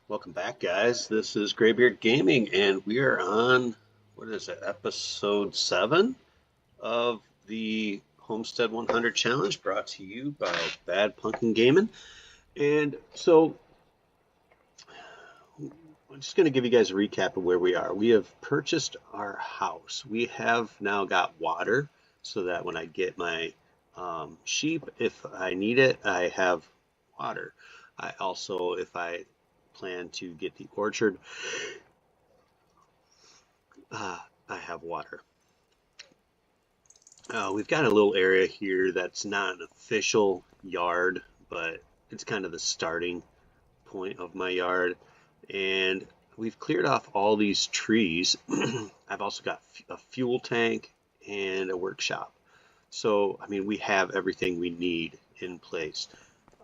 Welcome back, guys. This is Graybeard Gaming, and we are on, what is it, episode 7 of the Homestead 100 Challenge brought to you by Bad Punkin Gaming. And so I'm just going to give you guys a recap of where we are. We have purchased our house. We have now got water so that when I get my sheep, if I need it, I have water. I also, if I plan to get the orchard, I have water. We've got a little area here that's not an official yard, but it's kind of the starting point of my yard. And we've cleared off all these trees. I've also got a fuel tank and a workshop. So, I mean, we have everything we need in place.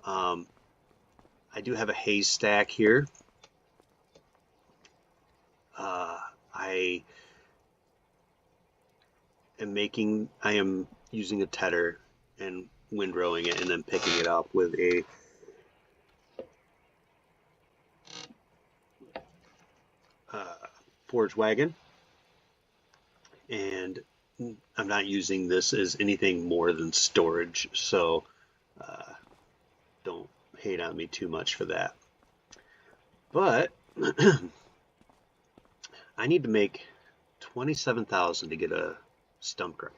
Um, I do have a hay stack here. I I am using a tedder and windrowing it and then picking it up with a forage wagon. And I'm not using this as anything more than storage, so uh, don't hate on me too much for that. But I need to make 27,000 to get a stump grinder.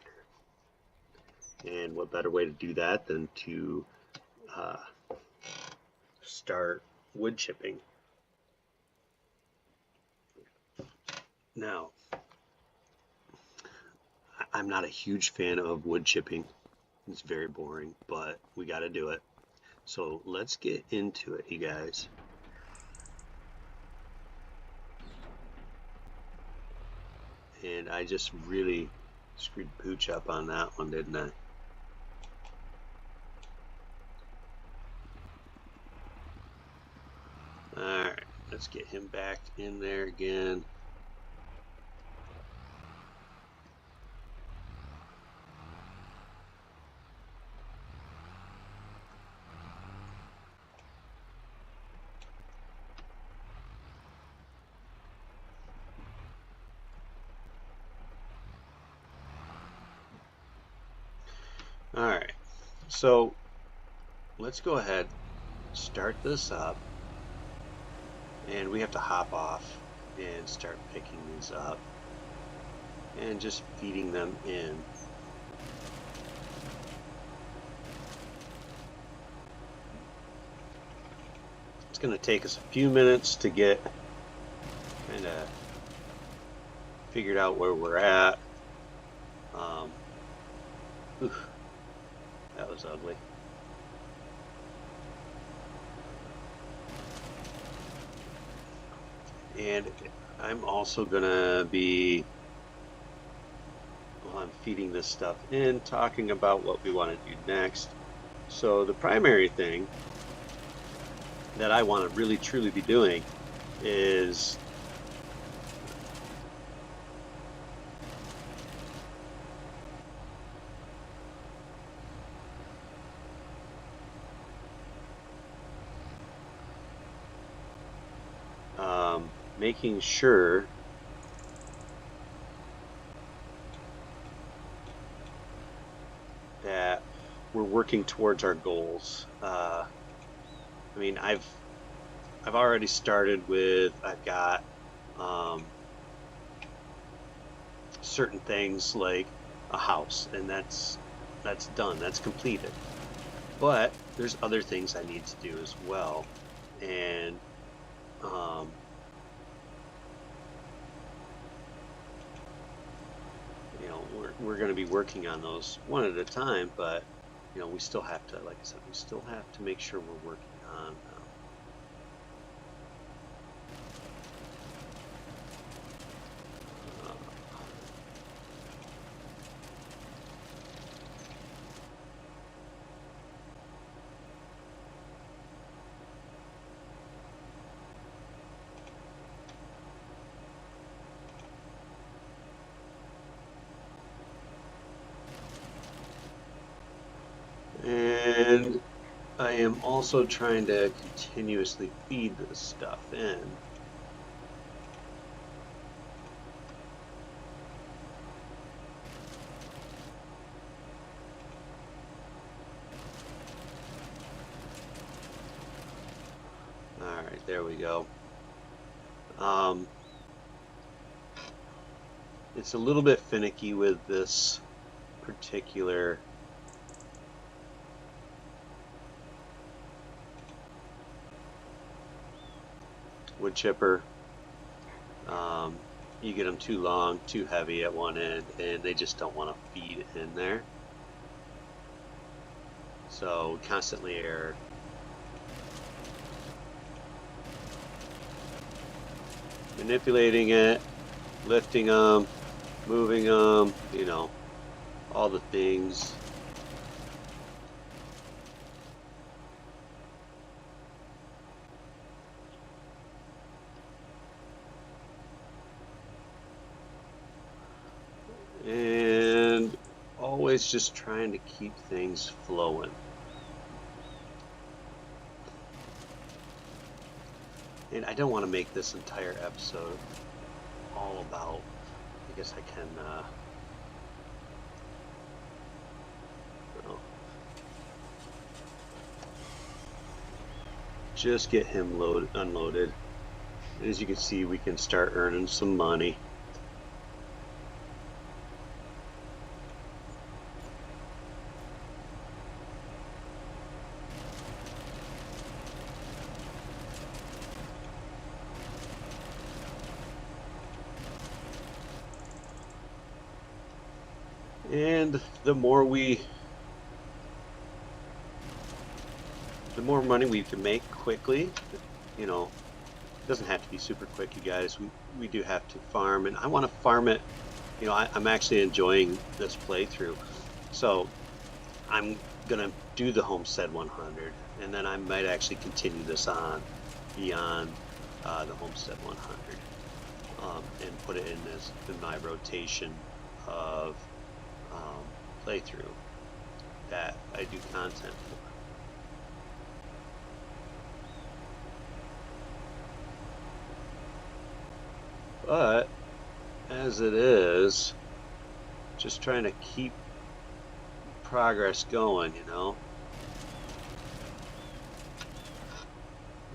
And what better way to do that than to uh, start wood chipping. Now, I'm not a huge fan of wood chipping. It's very boring, but we got to do it. So let's get into it, you guys. And I just really screwed Pooch up on that one, didn't I? Alright, let's get him back in there again. Alright, so let's go ahead, start this up, and we have to hop off and start picking these up and just feeding them in. It's going to take us a few minutes to get kind of figured out where we're at. Oof, that was ugly. And I'm also gonna be, while I'm feeding this stuff in, talking about what we want to do next. So the primary thing that I want to really truly be doing is making sure that we're working towards our goals. I mean, I've already started with, I've got certain things like a house, and that's done, that's completed. But there's other things I need to do as well, and you know, we're going to be working on those one at a time. But you know, we still have to, like I said, we still have to make sure we're working on and I am also trying to continuously feed this stuff in. Alright, there we go. It's a little bit finicky with this particular wood chipper. You get them too long, too heavy at one end, and they just don't want to feed in there. So we constantly are manipulating it, lifting them, moving them, you know, all the things. And always just trying to keep things flowing. And I don't want to make this entire episode all about, I guess I can, just get him unloaded. And as you can see, we can start earning some money. And the more money we can make quickly, you know, it doesn't have to be super quick, you guys. We do have to farm, and I want to farm it. You know, I'm actually enjoying this playthrough, so I'm gonna do the Homestead 100, and then I might actually continue this on beyond the Homestead 100, and put it in my rotation of playthrough that I do content for. But as it is, just trying to keep progress going, you know.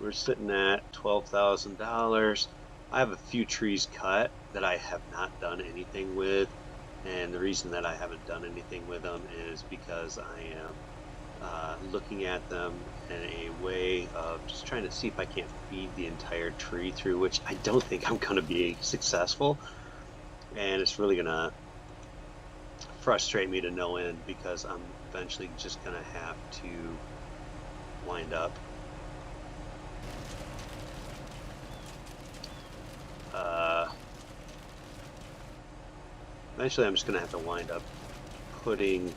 We're sitting at $12,000. I have a few trees cut that I have not done anything with, and the reason that I haven't done anything with them is because I am looking at them in a way of just trying to see if I can't feed the entire tree through, which I don't think I'm going to be successful, and it's really going to frustrate me to no end because I'm eventually just going to have to wind up eventually I'm just going to have to wind up putting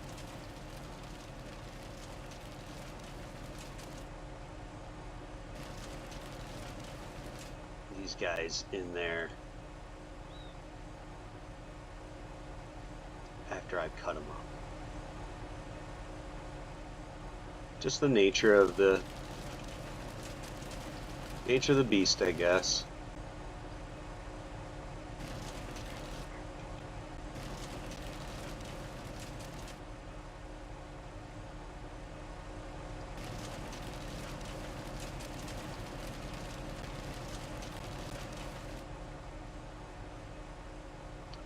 these guys in there after I cut them up. Just the nature of the beast, I guess.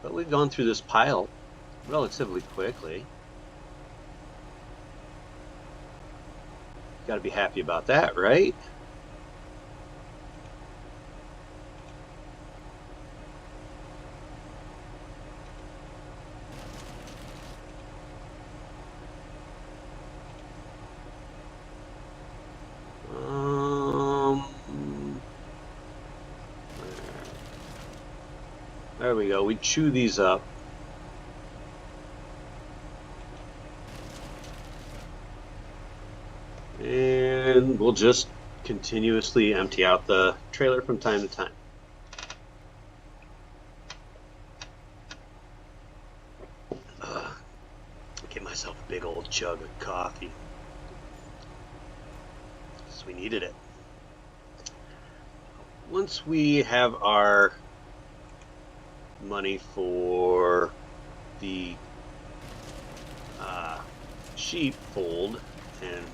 But we've gone through this pile relatively quickly. Got to be happy about that, right? There we go. We chew these up. And we'll just continuously empty out the trailer from time to time. Get myself a big old jug of coffee. once we have our money for the sheep fold and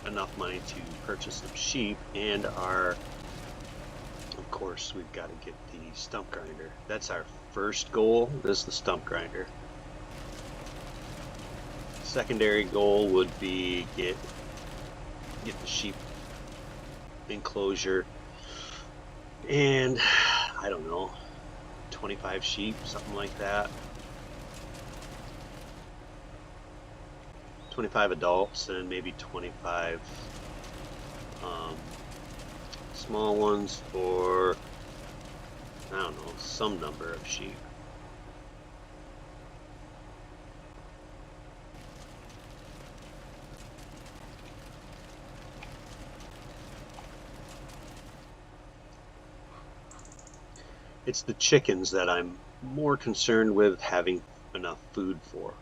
enough money to purchase some sheep, and of course we've got to get the stump grinder. That's our first goal, is the stump grinder. Secondary goal would be get the sheep enclosure, and I don't know, 25 sheep, something like that. 25 adults and maybe 25 small ones, or I don't know, some number of sheep. It's the chickens that I'm more concerned with having enough food for.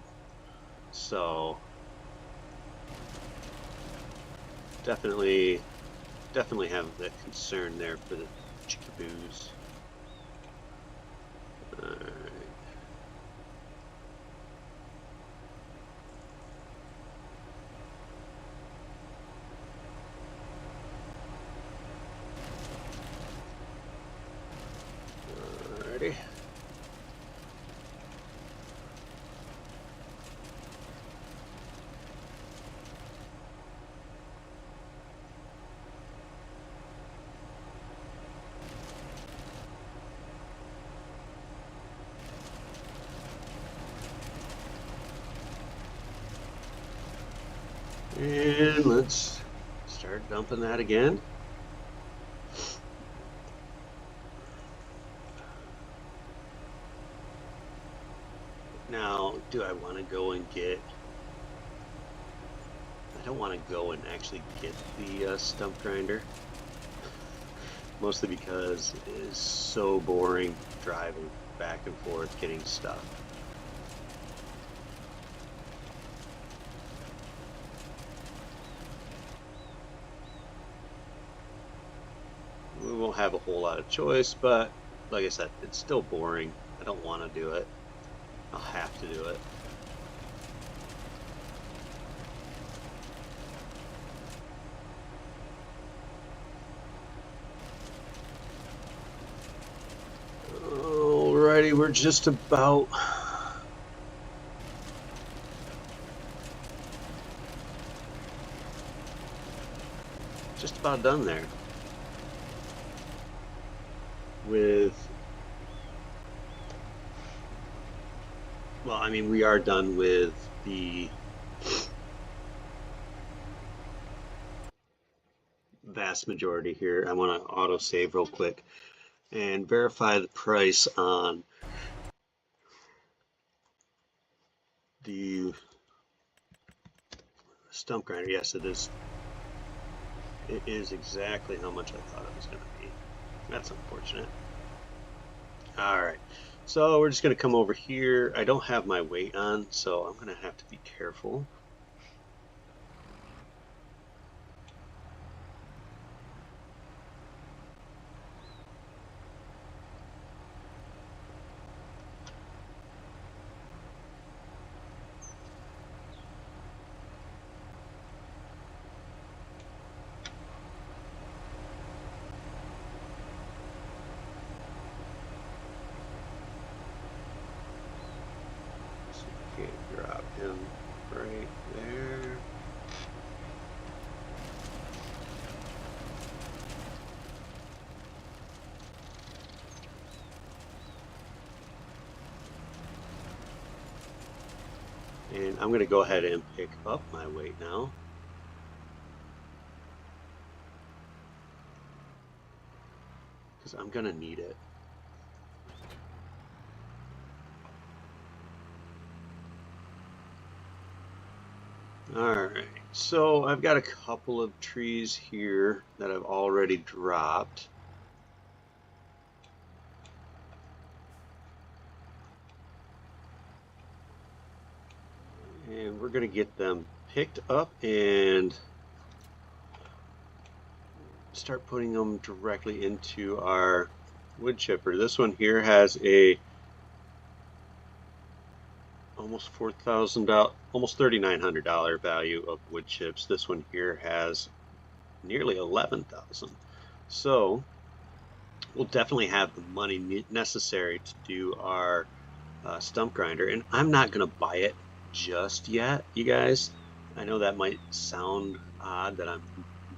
So definitely have that concern there for the chickaboos. Alright. Alrighty. And let's start dumping that again. Now, do I want to go and get... I don't want to go and actually get the stump grinder. Mostly because it is so boring driving back and forth getting stuff. We won't have a whole lot of choice, but like I said, it's still boring. I don't want to do it. I'll have to do it. Alrighty, we're just about done there with, well, I mean, we are done with the vast majority here. I want to auto save real quick and verify the price on the stump grinder. Yes, it is. It is exactly how much I thought it was going to be. That's unfortunate. All right, so we're just going to come over here. I don't have my weight on, so I'm going to have to be careful. Drop him right there. And I'm going to go ahead and pick up my weight now. Because I'm going to need it. Alright, so I've got a couple of trees here that I've already dropped. And we're going to get them picked up and start putting them directly into our wood chipper. This one here has a almost $4,000, almost $3,900 value of wood chips. This one here has nearly 11,000. So we'll definitely have the money necessary to do our stump grinder, and I'm not going to buy it just yet, you guys. I know that might sound odd that I'm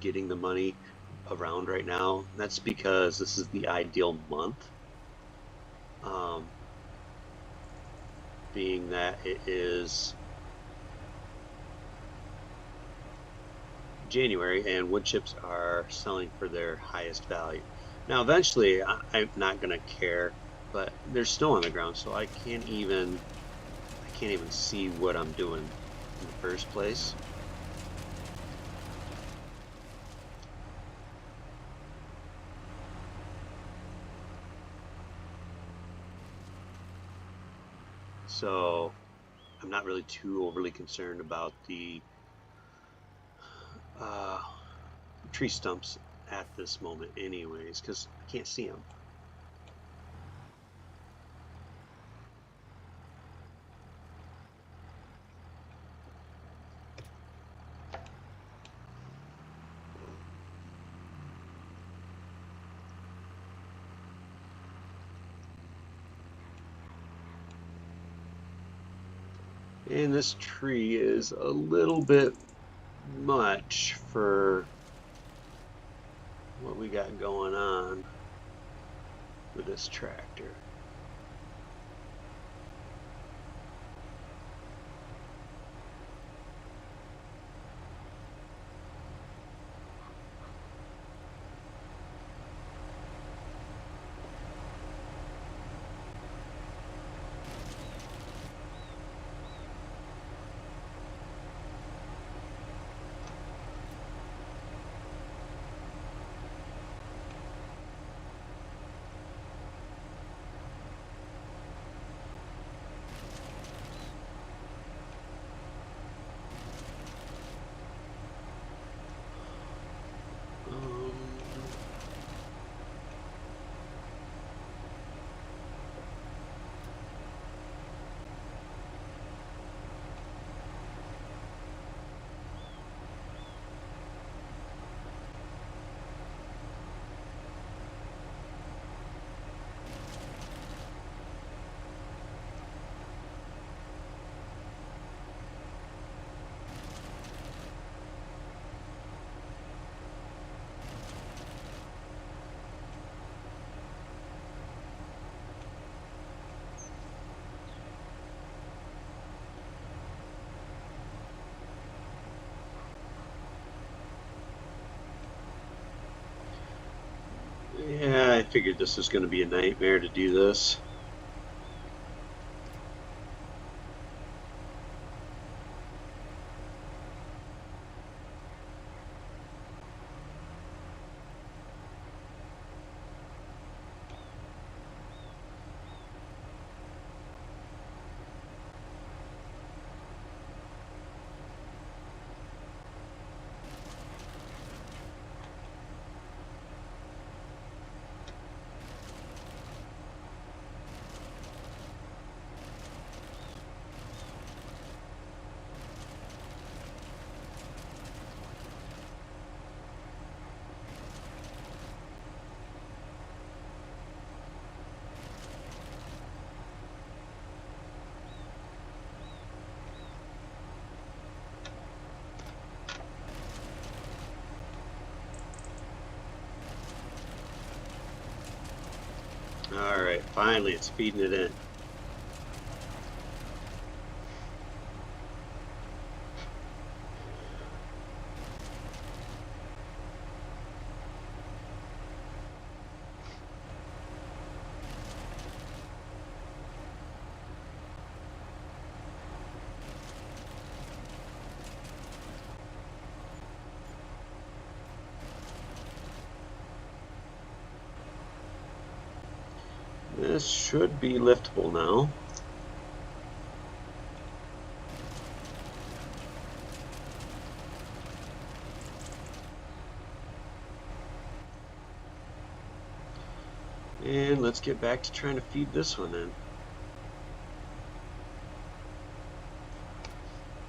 getting the money around right now. That's because this is the ideal month, being that it is January and wood chips are selling for their highest value. Now eventually I'm not going to care, but there's snow on the ground, so I can't even see what I'm doing in the first place. So I'm not really too overly concerned about the tree stumps at this moment anyways, because I can't see them. And this tree is a little bit much for what we got going on with this tractor. Yeah, I figured this was going to be a nightmare to do this. All right, finally it's feeding it in. This should be liftable now. And let's get back to trying to feed this one in.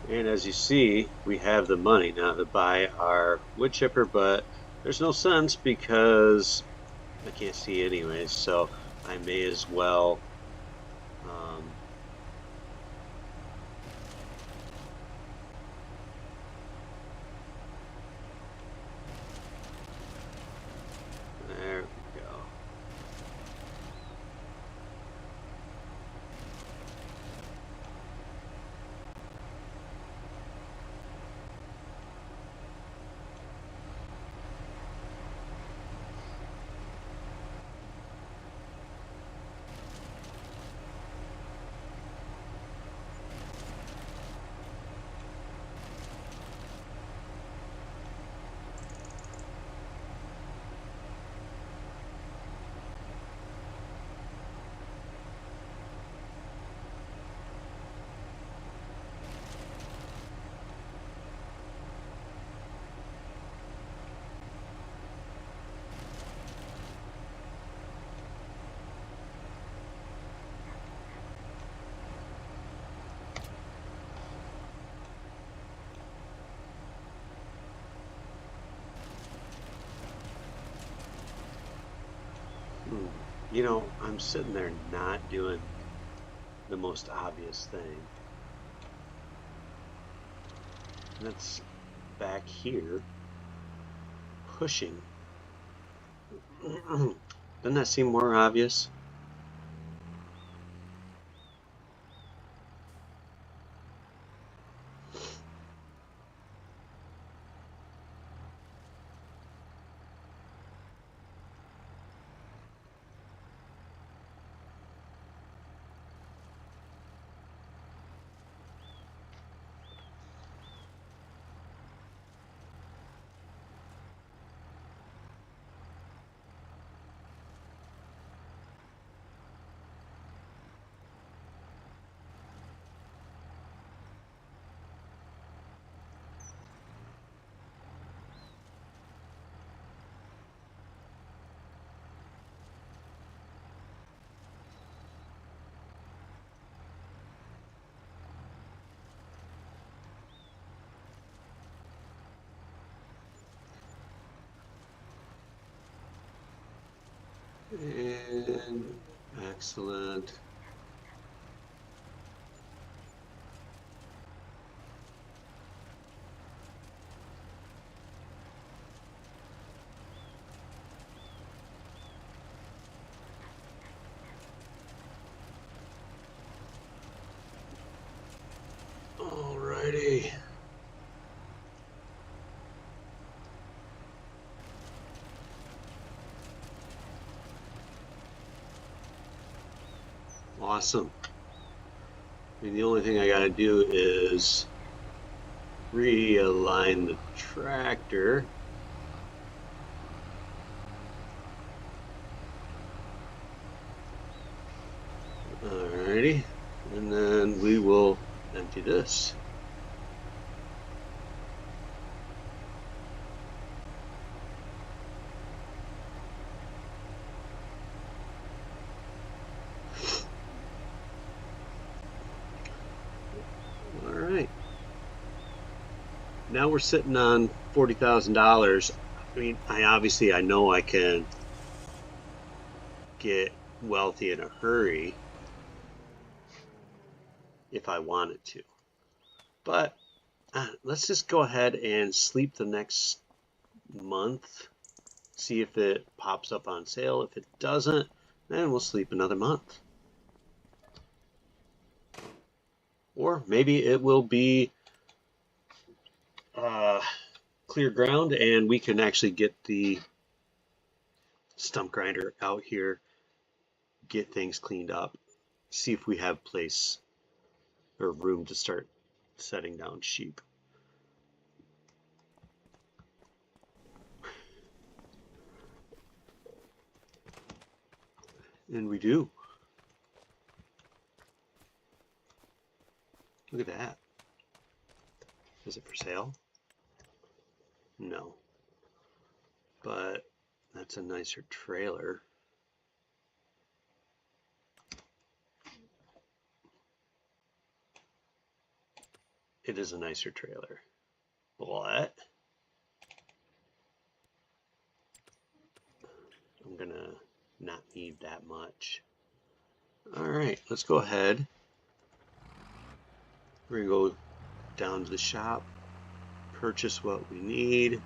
And as you see, we have the money now to buy our wood chipper, but there's no sense because I can't see anyways, so I may as well there we go. You know, I'm sitting there not doing the most obvious thing. And that's back here pushing. Doesn't that seem more obvious? And excellent. Alrighty. Awesome. I mean, the only thing I gotta do is realign the tractor. Alrighty. And then we will empty this. Alright. Now we're sitting on $40,000. I mean, I know I can get wealthy in a hurry if I wanted to. But let's just go ahead and sleep the next month, see if it pops up on sale. If it doesn't, then we'll sleep another month. Or maybe it will be clear ground and we can actually get the stump grinder out here, get things cleaned up, see if we have place or room to start setting down sheep. And we do. Look at that. Is it for sale? No. But that's a nicer trailer. it is a nicer trailer, but I'm gonna not need that much. All right, let's go ahead. We're gonna go down to the shop, purchase what we need.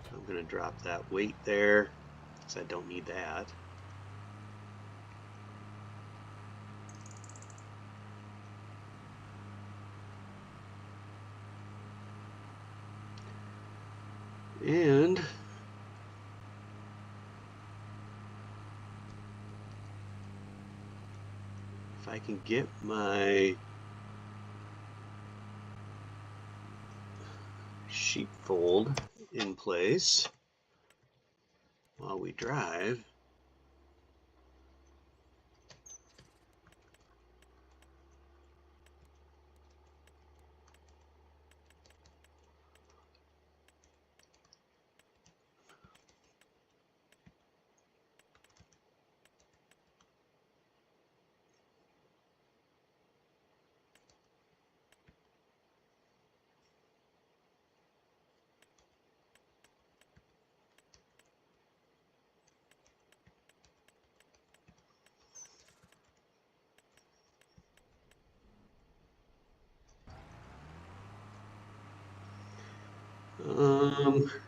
So I'm gonna drop that weight there because I don't need that. And if I can get my sheepfold in place while we drive,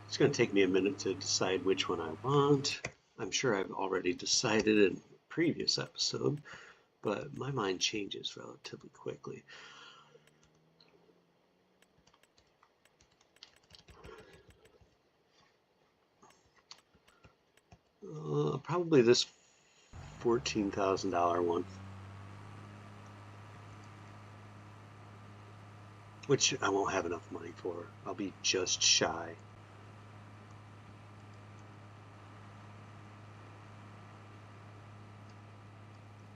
it's going to take me a minute to decide which one I want. I'm sure I've already decided in a previous episode, but my mind changes relatively quickly. Probably this $14,000 one, which I won't have enough money for. I'll be just shy.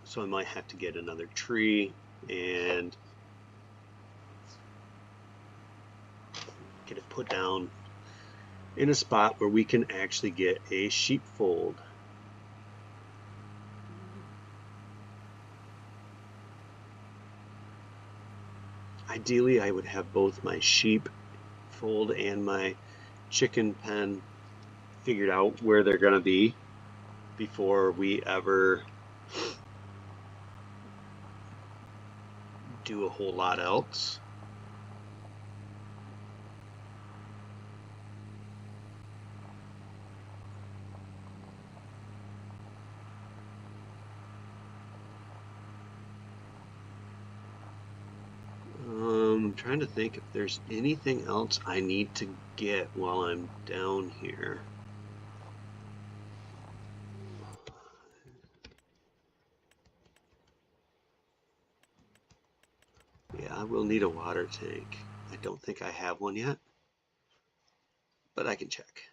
So I might have to get another tree and get it put down in a spot where we can actually get a sheepfold. Ideally, I would have both my sheepfold and my chicken pen figured out where they're going to be before we ever do a whole lot else. I'm trying to think if there's anything else I need to get while I'm down here. Yeah, I will need a water tank. I don't think I have one yet, but I can check.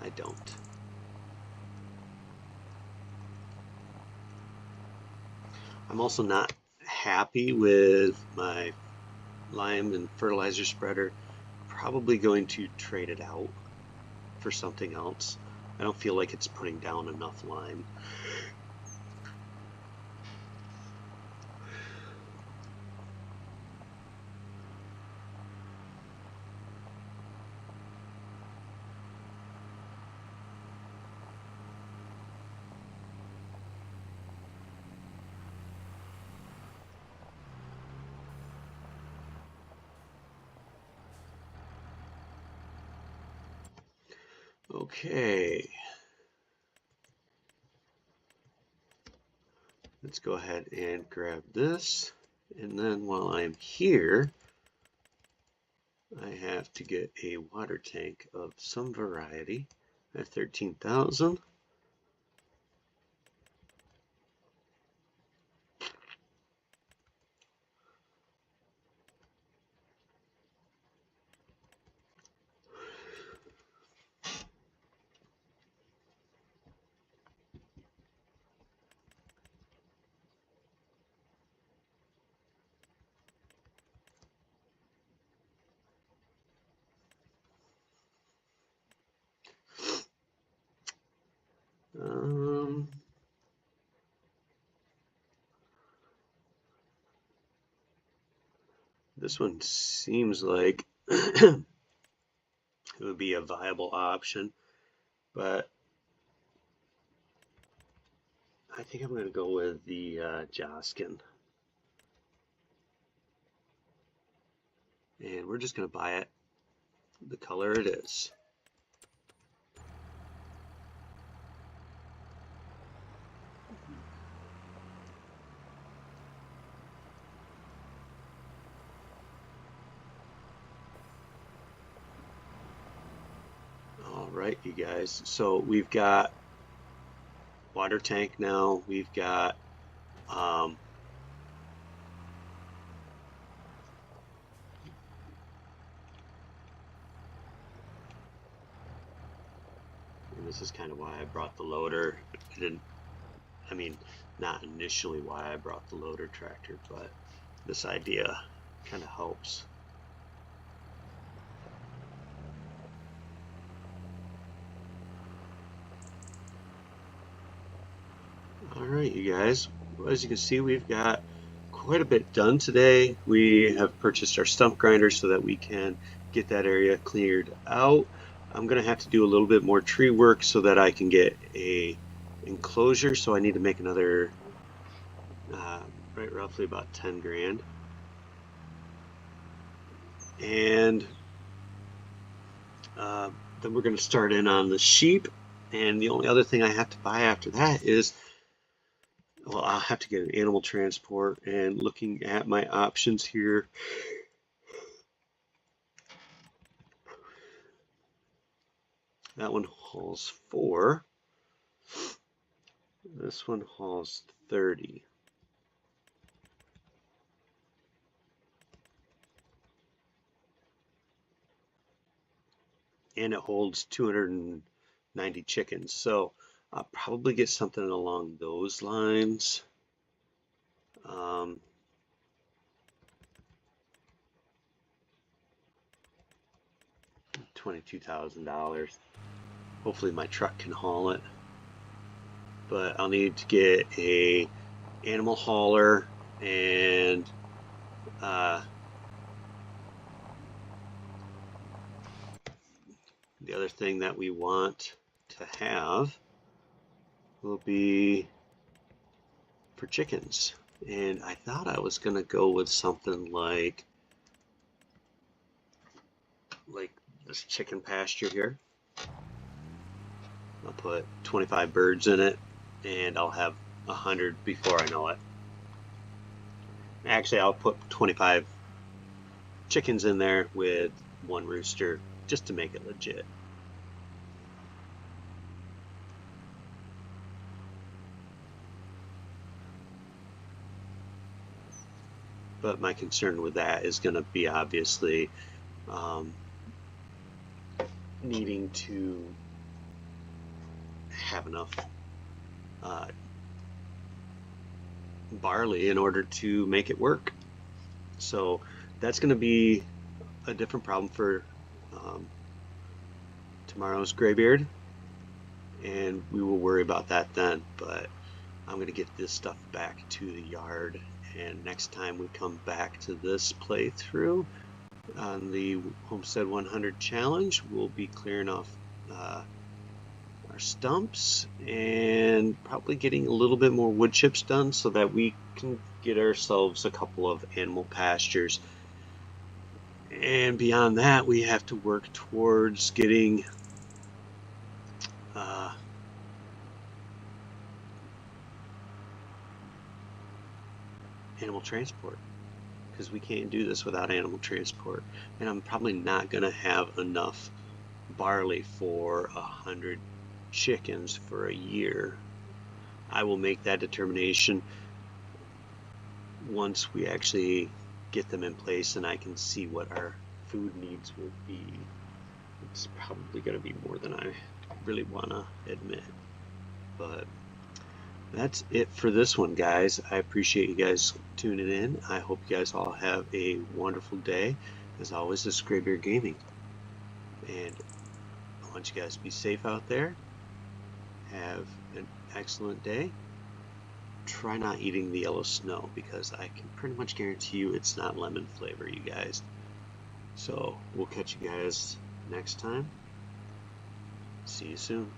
I don't. I'm also not happy with my lime and fertilizer spreader. Probably going to trade it out for something else. I don't feel like it's putting down enough lime. Okay. Let's go ahead and grab this. And then while I'm here, I have to get a water tank of some variety. I have 13,000. This one seems like it would be a viable option, but I think I'm going to go with the Joskin. And we're just going to buy it the color it is. All right, you guys. So we've got water tank now. We've got and this is kind of why I brought the loader. I mean, not initially why I brought the loader tractor, but this idea kind of helps. All right, you guys. As you can see, we've got quite a bit done today. We have purchased our stump grinder so that we can get that area cleared out. I'm going to have to do a little bit more tree work so that I can get a enclosure. So I need to make another, right, roughly about 10 grand. And then we're going to start in on the sheep. And the only other thing I have to buy after that is, well, I'll have to get an animal transport. And looking at my options here, that one hauls 4. This one hauls 30. And it holds 290 chickens. So I'll probably get something along those lines. $22,000. Hopefully my truck can haul it. But I'll need to get a animal hauler and the other thing that we want to have will be for chickens. And I thought I was going to go with something like this chicken pasture here. I'll put 25 birds in it and I'll have 100 before I know it. Actually, I'll put 25 chickens in there with 1 rooster just to make it legit. But my concern with that is going to be obviously needing to have enough barley in order to make it work. So that's going to be a different problem for tomorrow's Graybeard, and we will worry about that then. But I'm going to get this stuff back to the yard, and next time we come back to this playthrough on the Homestead 100 challenge, we'll be clearing off our stumps and probably getting a little bit more wood chips done so that we can get ourselves a couple of animal pastures. And beyond that, we have to work towards getting animal transport, because we can't do this without animal transport. And I'm probably not going to have enough barley for 100 chickens for a year. I will make that determination once we actually get them in place and I can see what our food needs will be. It's probably going to be more than I really want to admit. But that's it for this one, guys. I appreciate you guys tuning in. I hope you guys all have a wonderful day. As always, this is Graybeard Gaming. And I want you guys to be safe out there. Have an excellent day. try not eating the yellow snow, because I can pretty much guarantee you it's not lemon flavor, you guys. So we'll catch you guys next time. See you soon.